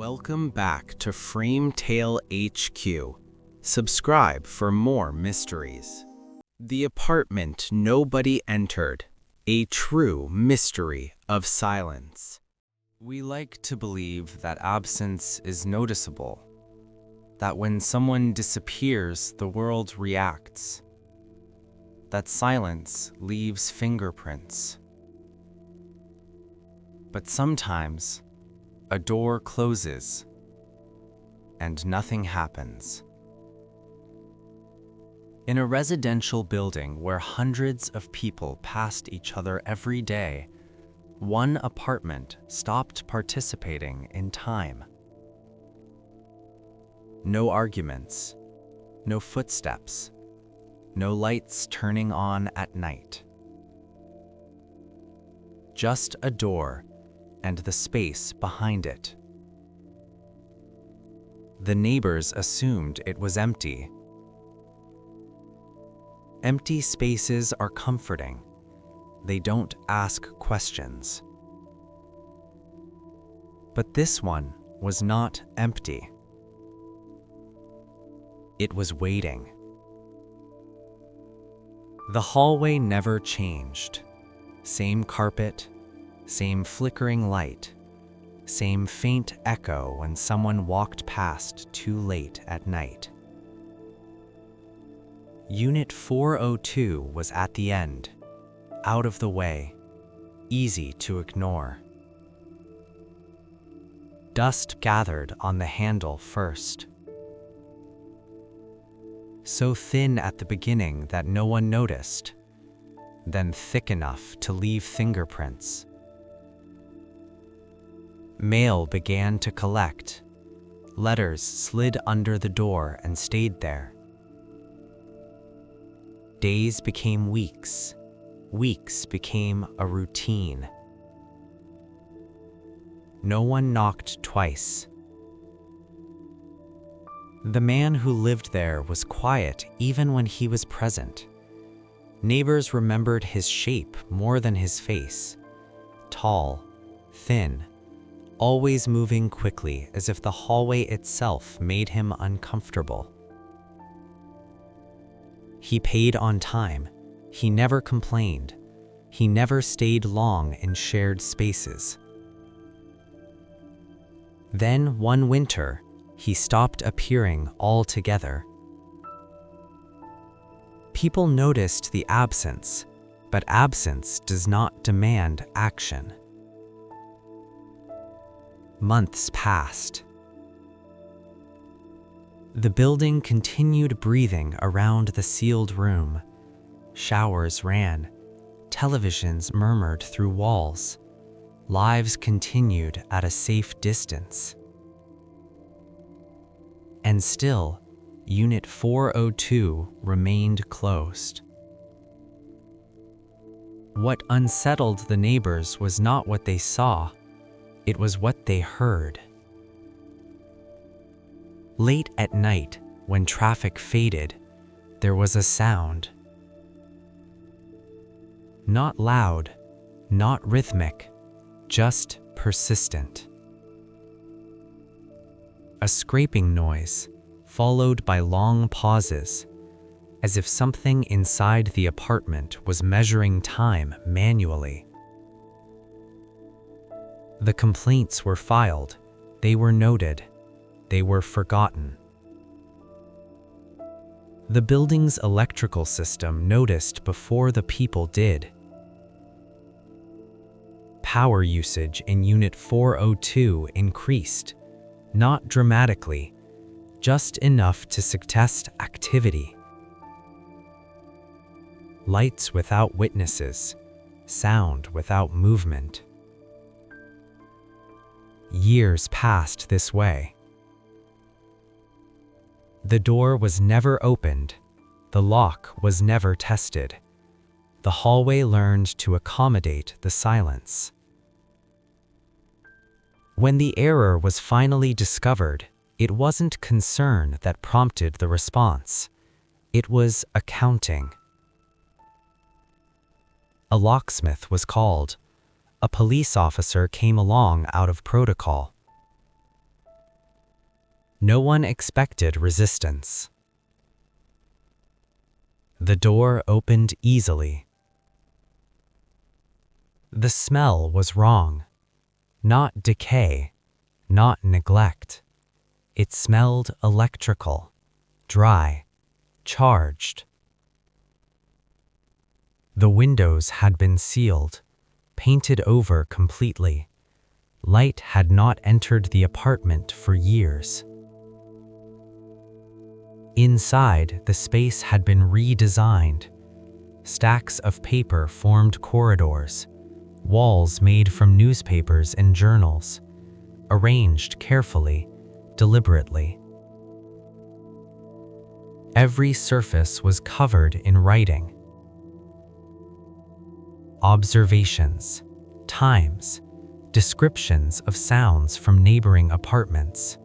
Welcome back to FrameTale HQ. Subscribe for more mysteries. The apartment nobody entered. A true mystery of silence. We like to believe that absence is noticeable, that when someone disappears, the world reacts, that silence leaves fingerprints. But sometimes, a door closes, and nothing happens. In a residential building where hundreds of people passed each other every day, one apartment stopped participating in time. No arguments, no footsteps, no lights turning on at night. Just a door and the space behind it. The neighbors assumed it was empty. Empty spaces are comforting. They don't ask questions. But this one was not empty. It was waiting. The hallway never changed. Same carpet, same flickering light, same faint echo when someone walked past too late at night. Unit 402 was at the end, out of the way, easy to ignore. Dust gathered on the handle first. So thin at the beginning that no one noticed, then thick enough to leave fingerprints. Mail began to collect. Letters slid under the door and stayed there. Days became weeks. Weeks became a routine. No one knocked twice. The man who lived there was quiet even when he was present. Neighbors remembered his shape more than his face. Tall, thin, always moving quickly as if the hallway itself made him uncomfortable. He paid on time. He never complained. He never stayed long in shared spaces. Then one winter, he stopped appearing altogether. People noticed the absence, but absence does not demand action. Months passed. The building continued breathing around the sealed room. Showers ran. Televisions murmured through walls. Lives continued at a safe distance. And still, Unit 402 remained closed. What unsettled the neighbors was not what they saw, it was what they heard. Late at night, when traffic faded, there was a sound. Not loud, not rhythmic, just persistent. A scraping noise, followed by long pauses, as if something inside the apartment was measuring time manually. The complaints were filed, they were noted, they were forgotten. The building's electrical system noticed before the people did. Power usage in Unit 402 increased, not dramatically, just enough to suggest activity. Lights without witnesses, sound without movement. Years passed this way. The door was never opened, the lock was never tested. The hallway learned to accommodate the silence. When the error was finally discovered, it wasn't concern that prompted the response. It was accounting. A locksmith was called. A police officer came along out of protocol. No one expected resistance. The door opened easily. The smell was wrong. Not decay, not neglect. It smelled electrical, dry, charged. The windows had been sealed, painted over completely. Light had not entered the apartment for years. Inside, the space had been redesigned. Stacks of paper formed corridors, walls made from newspapers and journals, arranged carefully, deliberately. Every surface was covered in writing. Observations, times, descriptions of sounds from neighboring apartments.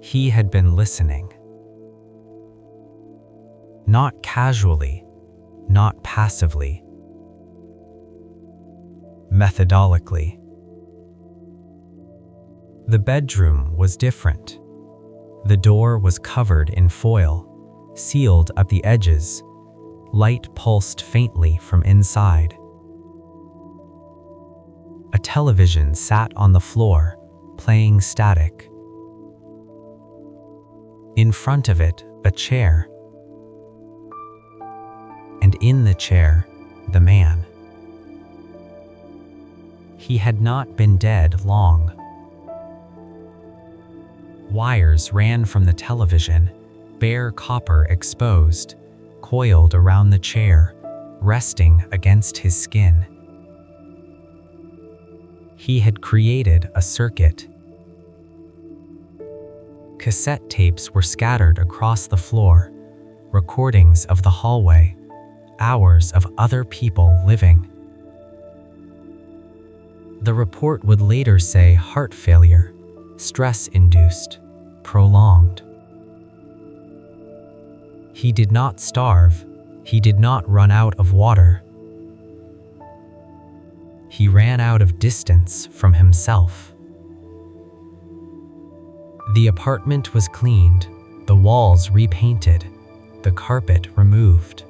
He had been listening. Not casually, not passively. Methodically. The bedroom was different. The door was covered in foil, sealed at the edges. Light pulsed faintly from inside. A television sat on the floor, playing static. In front of it, a chair. And in the chair, the man. He had not been dead long. Wires ran from the television, bare copper exposed, coiled around the chair, resting against his skin. He had created a circuit. Cassette tapes were scattered across the floor, recordings of the hallway, hours of other people living. The report would later say heart failure, stress-induced, prolonged. He did not starve. He did not run out of water. He ran out of distance from himself. The apartment was cleaned, the walls repainted, the carpet removed.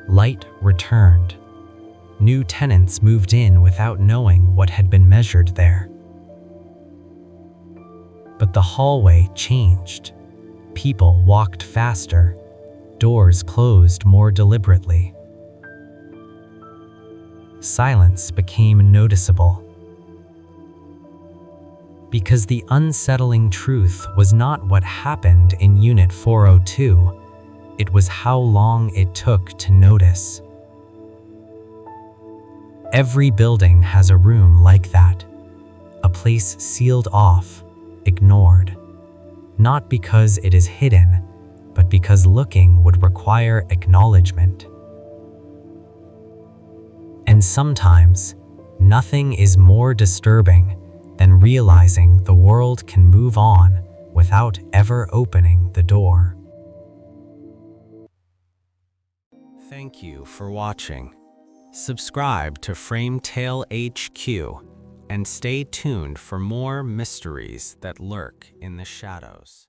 Light returned. New tenants moved in without knowing what had been measured there. But the hallway changed. People walked faster. Doors closed more deliberately. Silence became noticeable. Because the unsettling truth was not what happened in Unit 402, it was how long it took to notice. Every building has a room like that, a place sealed off, ignored, not because it is hidden, but because looking would require acknowledgement. And sometimes, nothing is more disturbing than realizing the world can move on without ever opening the door. Thank you for watching. Subscribe to FrameTale HQ and stay tuned for more mysteries that lurk in the shadows.